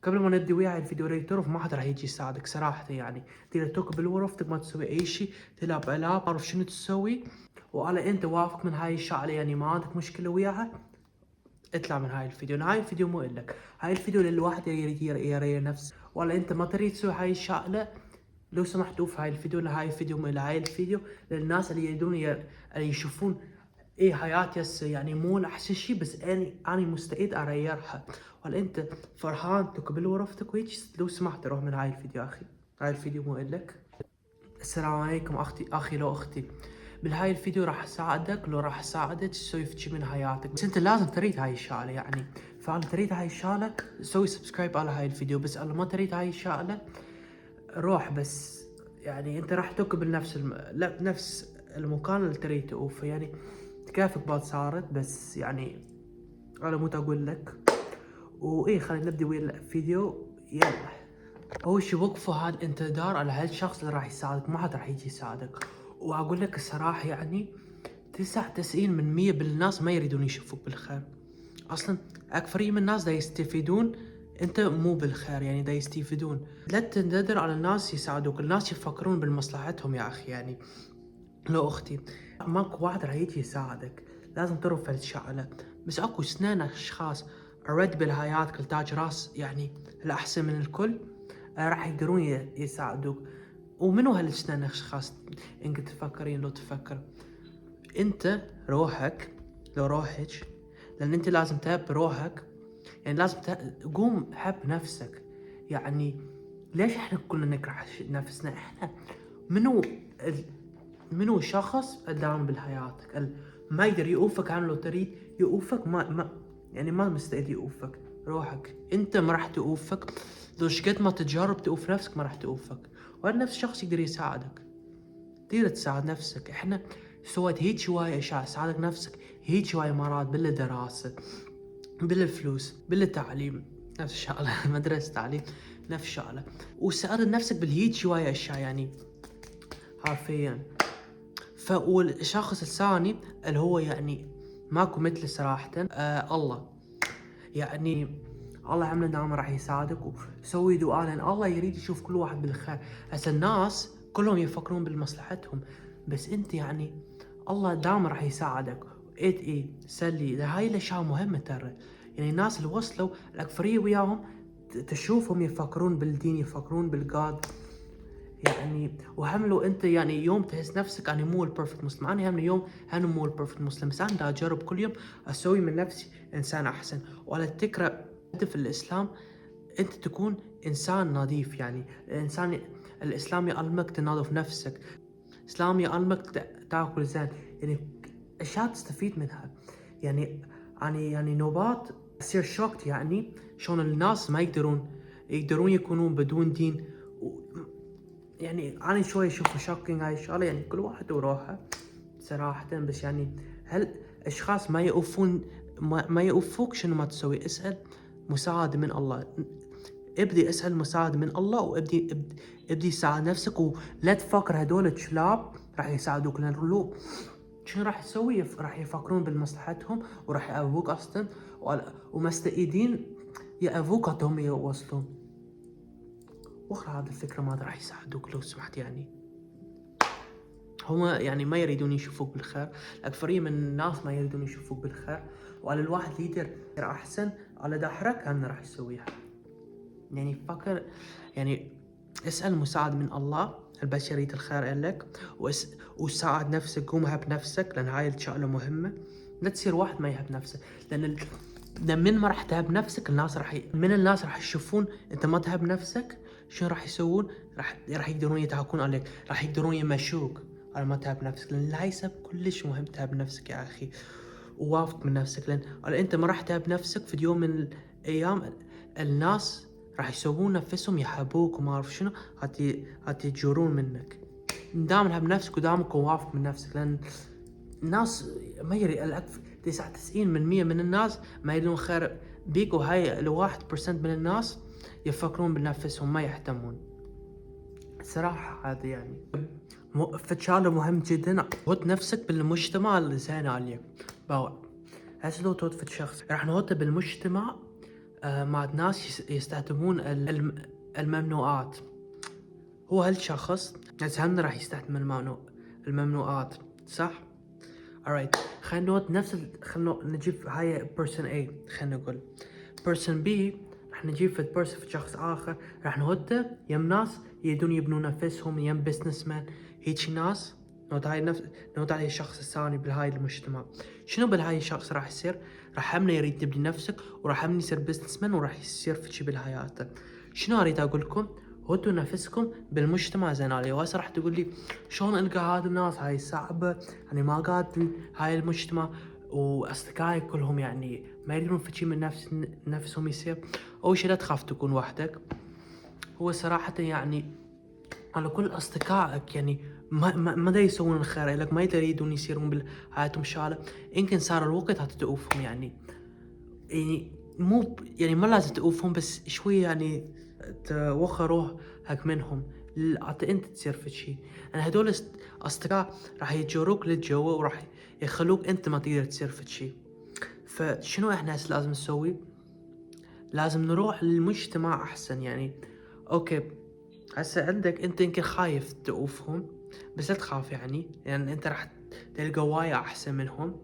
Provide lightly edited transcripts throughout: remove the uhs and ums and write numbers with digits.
قبل ما نبدي وياي الفيديو ريت تعرف ما حدا راح يجي يساعدك صراحة يعني. تترك بالغرفتك ما تسوي اي شيء، تلعب العاب، تعرف شنو تسوي، وعلى انت واثق من هاي الشغلة يعني ما عندك مشكلة وياها، اطلع من هاي الفيديو. هاي الفيديو مو إلك، هاي الفيديو للواحد يريد يري نفسه. ولا انت ما تريد تسوي هاي الشغلة، لو سمحت اوف هاي الفيديو. هاي الفيديو مو إلها، هاي الفيديو للناس اللي يريدون اللي يشوفون ايه حياتي هسه يعني مو احسن شيء، بس انا مستعد اريحها. ولا انت فرحان تقبل غرفتك وهيك، لو سمحت روح من هاي الفيديو اخي. هاي الفيديو مو إلك. السلام عليكم اخي لو اختي. بالهاي الفيديو راح اساعدك، لو راح اساعدك تسوي شي من حياتك، بس انت لازم تريد هاي الشغله يعني. فانا تريد هاي الشغله سوي سبسكرايب على هاي الفيديو، بس انا ما تريد هاي الشغله روح. بس يعني انت راح تقبل لا بنفس المكان اللي تريد تقوفه يعني. كيفك بعد صارت، بس يعني انا مو اقول لك. وايه خلينا نبدي ويا الفيديو يلا. اول شي وقفوا هذا الانتظار على هالشخص اللي راح يساعدك، ما حد راح يجي يساعدك. واقول لك الصراحة يعني 99% بالناس ما يريدون يشوفوك بالخير اصلا. اكثرية من الناس دا يستفيدون، انت مو بالخير يعني دا يستفيدون. لا تنتظر على الناس يساعدوك، الناس يفكرون بمصلحتهم يا اخي يعني. لو اختي ماكو واحد راح يجي يساعدك، لازم تعرف هالشغلة. بس اكو اثنين اشخاص ارد بالحياة كل تاج راس يعني الاحسن من الكل، راح يقدرون يساعدوك. ومنو هالاثنين اشخاص؟ انك تفكرين لو تفكر انت روحك، لو روحك، لان انت لازم تحب روحك يعني. لازم تقوم حب نفسك يعني. ليش احنا كلنا نكره نفسنا؟ احنا منو منو شخص قدام بحياتك ما يقدر يوقفك عن لو تريد يوقفك؟ ما يعني ما مستعد يوقفك. روحك انت ما راح توقفك، لو شقد ما تجرب توقف نفسك ما راح توقفك. وهذا نفس الشخص يقدر يساعدك، تقدر تساعد نفسك. احنا سويت هيك شوية اشياء تساعدك نفسك، هيك شوية مرات بالدراسة، بالفلوس، بالتعليم، نفس الشغلة مدرسة تعليم نفس الشغلة. وساعد نفسك بالهيك شوية اشياء يعني حرفيا. والشخص الثاني اللي هو يعني ماكو مثله صراحة، الله يعني. الله عمله دائما راح يساعدك، وسوي دعاء لان الله يريد يشوف كل واحد بالخير. هسه الناس كلهم يفكرون بمصلحتهم، بس انت يعني الله دائما راح يساعدك. ايه سلي هاي الاشياء مهمة ترى يعني. الناس اللي وصلوا الاكثرية وياهم تشوفهم يفكرون بالدين، يفكرون بالقاد يعني. وهم لو انت يعني يوم تحس نفسك انا مو البرفكت مسلم، انا هم يوم انا مو البرفكت مسلم، بس انا دا اجرب كل يوم اسوي من نفسي انسان احسن. وعلى فكره هدف الاسلام انت تكون انسان نظيف يعني. الانسان الاسلام يعلمك تنظف نفسك، الاسلام يعلمك تاكل زين يعني. اشياء تستفيد منها يعني. يعني نوبات تصير شوكت يعني شلون الناس ما يقدرون يكونون بدون دين. يعني انا شوي اشوف شوكينج هاي الشغله يعني. كل واحد وروحه صراحه، بس يعني هل اشخاص ما يوقفون ما يوقفوك شنو ما تسوي؟ اسال مساعده من الله. ابدي اسال مساعده من الله، ابدي ساعد نفسك. ولا تفكر هدول الكلاب راح يساعدوك، لان لو شنو راح يسوي؟ راح يفكرون بمصلحتهم وراح يأذوك اصلا، ومستعدين يأذوك هم يوصلون. واخر هذه الفكره ما راح يساعدوك لو سمحت يعني. هما يعني ما يريدون يشوفوك بالخير، الأكثرية من الناس ما يريدون يشوفوك بالخير. وعلى الواحد يقدر أحسن على دحرك أنا راح يسويها يعني. فكر يعني، اسأل مساعد من الله، البشرية الخير إلك. وساعد نفسك، قوم هب نفسك، لأن هاي الشغلة مهمة. لا تصير واحد ما يهب نفسه، لأن من ما راح تهب نفسك الناس من الناس راح يشوفون انت ما تهب نفسك شنو راح يسوون؟ راح يقدرون يضحكون عليك، راح يقدرون يمشوك على ما تهب نفسك. لان هاي سبب كلش مهم تهب نفسك يا اخي، وواثق من نفسك. لان انت ما راح تهب نفسك في يوم من الايام الناس راح يسوون نفسهم يحبوك وما اعرف شنو، هاتي يجورون منك. دام هب نفسك ودامك واثق من نفسك، لان الناس ما يري 99% من الناس ما يريدون خير بيك. وهاي ال1% من الناس يفكرون بنفسهم ما يهتمون صراحة. هذا يعني فشغلة مهم جدا. حط نفسك بالمجتمع اللي زين عليك باوع. هسه لو توت فد شخص راح نحطه بالمجتمع مع ناس يستخدمون الممنوعات. هو هالشخص هم راح يستخدم الممنوعات، صح؟ alright، خلينا نجيب هاي person A، خلينا نقول person B راح نجيب في شخص آخر، راح نهده يم ناس يريدون يبنون نفسهم، يم بزنس مان، هيجي ناس نوت على الشخص الثاني بالهاي المجتمع. شنو بالهاي الشخص راح يصير؟ راح همنا يريد يبني نفسك، وراح همنا يصير بزنس مان، وراح يصير في شي بالحياة. شنو اريد اقول لكم؟ هدوا نفسكم بالمجتمع زين علي. وهسه راح تقول لي شلون القى هذا الناس هاي صعبة، يعني ما قاد هاي المجتمع واصدقائي كلهم يعني ما يدرون في شي من نفسهم يصير. اول شي لا تخاف تكون وحدك. هو صراحة يعني على كل اصدقائك يعني ما دا يسوون الخير لك، ما يريدون يصيرون بحياتهم شغلة. يمكن صار الوقت هات تؤوفهم يعني مو يعني ما لازم تؤوفهم، بس شوي يعني توخى روحك منهم حتى انت تصير في شي. يعني هدول اصدقاء راح يجروك للجو وراح يخلوك انت ما تقدر تصير في شي. فشنو احنا هسه لازم نسوي؟ لازم نروح للمجتمع احسن يعني. اوكي هسه عندك انت يمكن خايف تؤوفهم، بس لا تخاف يعني انت راح تلقى وايا احسن منهم.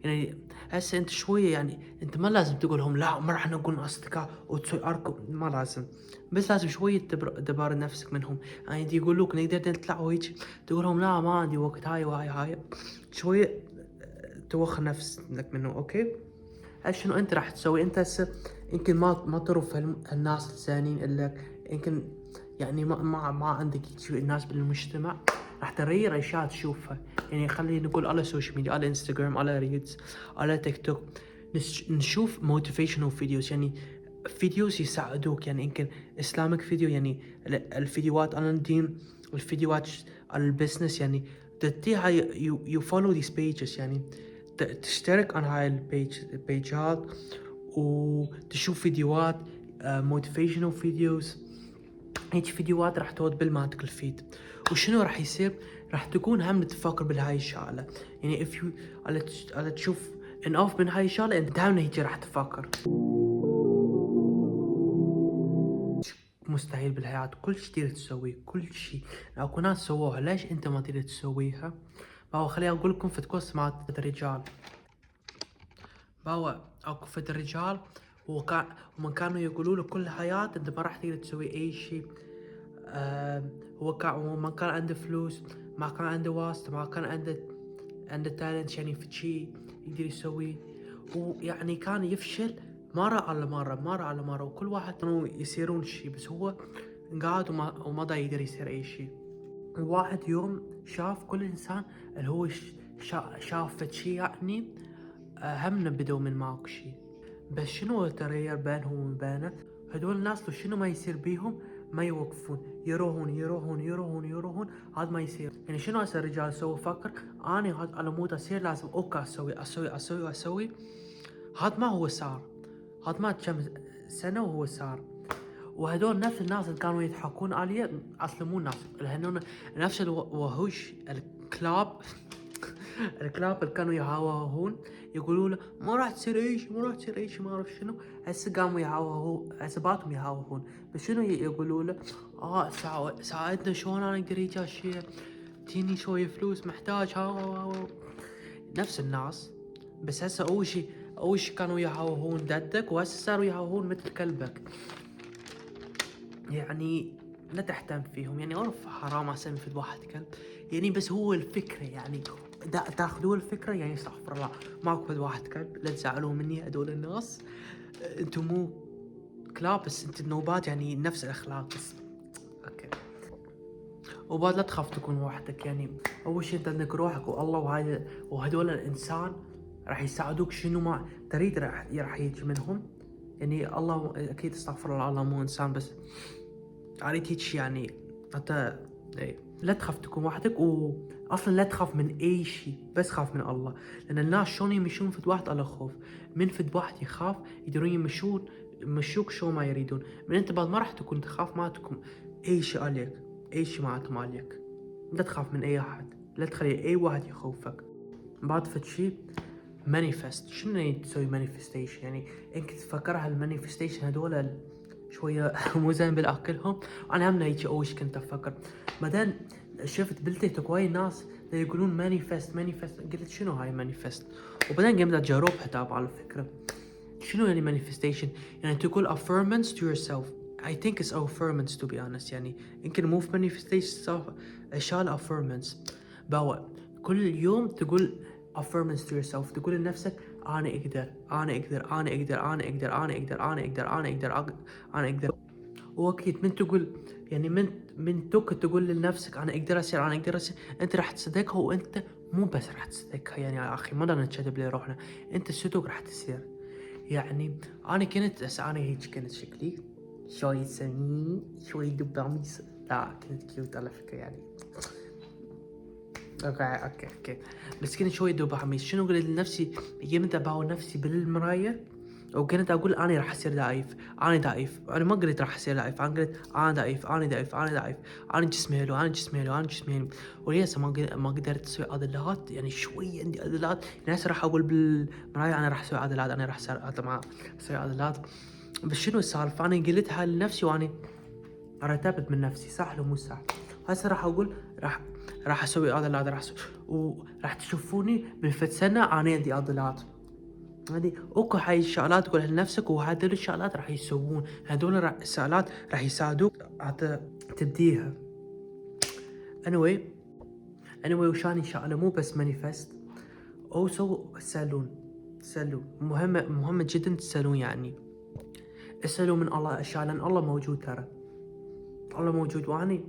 يعني هسه انت شوية يعني انت ما لازم تقول لهم لا ما راح نكون اصدقاء وتسوي اركب، ما لازم، بس لازم شوية دبار نفسك منهم. يعني دي يقولوك نقدر نطلع وهيك تقول لهم لا ما عندي وقت، هاي وهاي شوية توخر نفسك منه. اوكي شنو انت راح تسوي؟ انت هسه يمكن ما تعرف هالناس الزينين اللي يمكن يعني ما عندك الناس بالمجتمع، راح تغير اشياء تشوفها. يعني خلينا نقول على السوشيال ميديا، على انستغرام، على ريلز، على تيك توك، نشوف موتيفيشنال فيديوز، يعني فيديوز يساعدوك. يعني يمكن اسلامك فيديو، يعني الفيديوهات عن الدين، الفيديوهات عن البزنس، يعني تتيها يو فولو ذيس بيجز، يعني تشترك عن هاي البيجات وتشوف فيديوهات موتيفيشنال فيديوز. هيك فيديوهات راح تود بالماتك الفيد. وشنو راح يصير؟ راح تكون هم تفكر بالهاي الشغلة. يعني if you على تشوف انقاف من هاي الشغلة انت هم هيك راح تفكر. مستحيل بالحياة، كل شي تقدر تسويه، كل شي اكو ناس سووها، ليش انت ما تقدر تسويها؟ باو خليني اقول لكم في كورس مع الرجال. باو اكو فد الرجال ومن كانوا يقولوا له كل حياة انت ما راح تقدر تسوي اي شي. هو ما كان عنده فلوس، ما كان عنده واسطة، ما كان عنده تالنت يعني في شي يقدر يسويه. ويعني كان يفشل مرة على مرة، وكل واحد كانوا يصيرون شي، بس هو قاعد وما دا يقدر يصير اي شي. واحد يوم شاف كل انسان اللي هو شاف فد شي يعني همنا بدوا من ماكو شي، بس شنو تغير بينهم وبينه؟ هدول الناس لو شنو ما يصير بيهم ما يوقفون، يروحون. هذا ما يصير. يعني شنو هسه الرجال سووا؟ فكر اني هاد على مود اصير لازم اوكي اسوي. هذا ما هو صار، هذا ما كم سنة وهو صار. وهدول نفس الناس اللي كانوا يضحكون عليه اصلا مو ناس، لانه نفس الوحوش الكلاب الكلاب اللي كانوا يهاوهون يقولوا له ما راح تصير ايش، ما اعرف شنو. هسه قاموا يهاوهون، هسه باتهم يهاوهون، بس شنو يقولوا له؟ ساعدنا شلون انا اقدر ايجا شيء، تيني شوية فلوس محتاج نفس الناس. بس هسه اول شي كانوا يهاوهون ضدك، وهسه صاروا يهاوهون مثل كلبك. يعني لا تهتم فيهم، يعني عرف حرام اسمي في واحد كلب يعني، بس هو الفكرة يعني تاخذوا الفكرة. يعني استغفر الله، ماكو فد واحد كلب، لا تزعلوا مني هدول الناس، انتم مو كلاب، بس انت النوبات يعني نفس الاخلاق بس. اوكي وبعد لا تخاف تكون وحدك. يعني اول شيء انت عندك روحك والله، وهدول الانسان راح يساعدوك. شنو ما تريد راح يجي منهم. يعني الله اكيد استغفر الله، الله مو انسان، بس اريد هيك يعني حتى لا تخاف تكون وحدك. واصلا لا تخاف من اي شيء، بس خاف من الله. لان الناس شلون يمشون فد واحد على خوف، من فد واحد يخاف يقدرون يمشوك شو ما يريدون. من انت بعد ما راح تكون تخاف، ما تكون اي شيء عليك، اي شيء معناته ما عليك. لا تخاف من اي احد، لا تخلي اي واحد يخوفك. بعد فد شيء مانيفست. شنو يعني تسوي مانيفستيشن؟ يعني انك تفكرها المانيفستيشن هذول شويه مو زين بالاكلهم. انا هم هيك اول شي كنت افكر، بعدين شفت بالتيك توك وايد ناس يقولون مانيفست مانيفست، قلت شنو هاي مانيفست؟ وبعدين قمت اجربها تابع على فكره. شنو يعني manifestation؟ يعني تقول affirmance to yourself. I think it's affirmance to be honest. يعني يمكن مو في manifestation صح، اشياء affirmance. باو كل يوم تقول affirmance to yourself، تقول لنفسك انا اقدر انا اقدر انا اقدر انا اقدر انا اقدر انا اقدر انا اقدر انا اقدر. واكيد من تقول يعني من تقول لنفسك انا اقدر اسير انا اقدر اسير، انت راح تصدقها. وانت مو بس راح تصدقها يعني يا اخي، ما بدنا نكذب لروحنا، انت صدق راح تصير. يعني انا كنت انا هيك كنت شكلي شوي سمين شوي دباميس، لا كنت كيوت على فكره يعني. اوكي بس كنت شوي دباميس. شنو قلت لنفسي يمتى باو نفسي بالمرايه؟ وكنت اقول انا راح اصير ضعيف، انا ضعيف. انا ما قلت راح اصير ضعيف، انا قلت انا ضعيف انا ضعيف انا ضعيف، انا جسمي حلو انا جسمي حلو انا جسمي حلو. ولسه ما قدرت اسوي عضلات، يعني شوي عندي عضلات. يعني هسه راح اقول بالمرايه انا راح اسوي عضلات، انا راح اسوي عضلات. بس شنو السالفه؟ انا قلتها لنفسي وانا رتبت من نفسي صح لو مو صح. هسه راح اقول راح اسوي عضلات، راح اسوي، وراح تشوفوني بالفت سنه انا عندي عضلات. هذه اكو هاي الشغلات تقولها لنفسك، وهذول الشغلات راح يسوون، هذول الشغلات راح يساعدوك حتى تبديها. anyway وشاني شغله مو بس مانيفست، اوسو تسألون مهمة جدا تسألون. يعني اسألوا من الله اشياء، لان الله موجود ترى، الله موجود. واني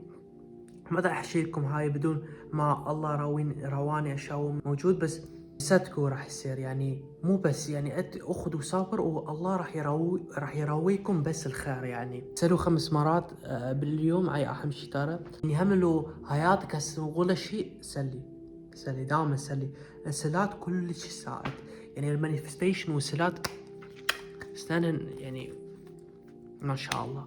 ما راح احكي لكم هاي بدون ما الله رواني اشياء موجود. بس صدقوا راح يصير، يعني مو بس يعني اخذوا صبر والله راح يرويكم بس الخير. يعني سلوا 5 مرات باليوم، هاي اهم شي ترى. يعني هم لو حياتك هسه ولا شيء سلي دائما سلي. السلات كل شيء ساعد، يعني المانيفستيشن والسلات سنن يعني ما شاء الله.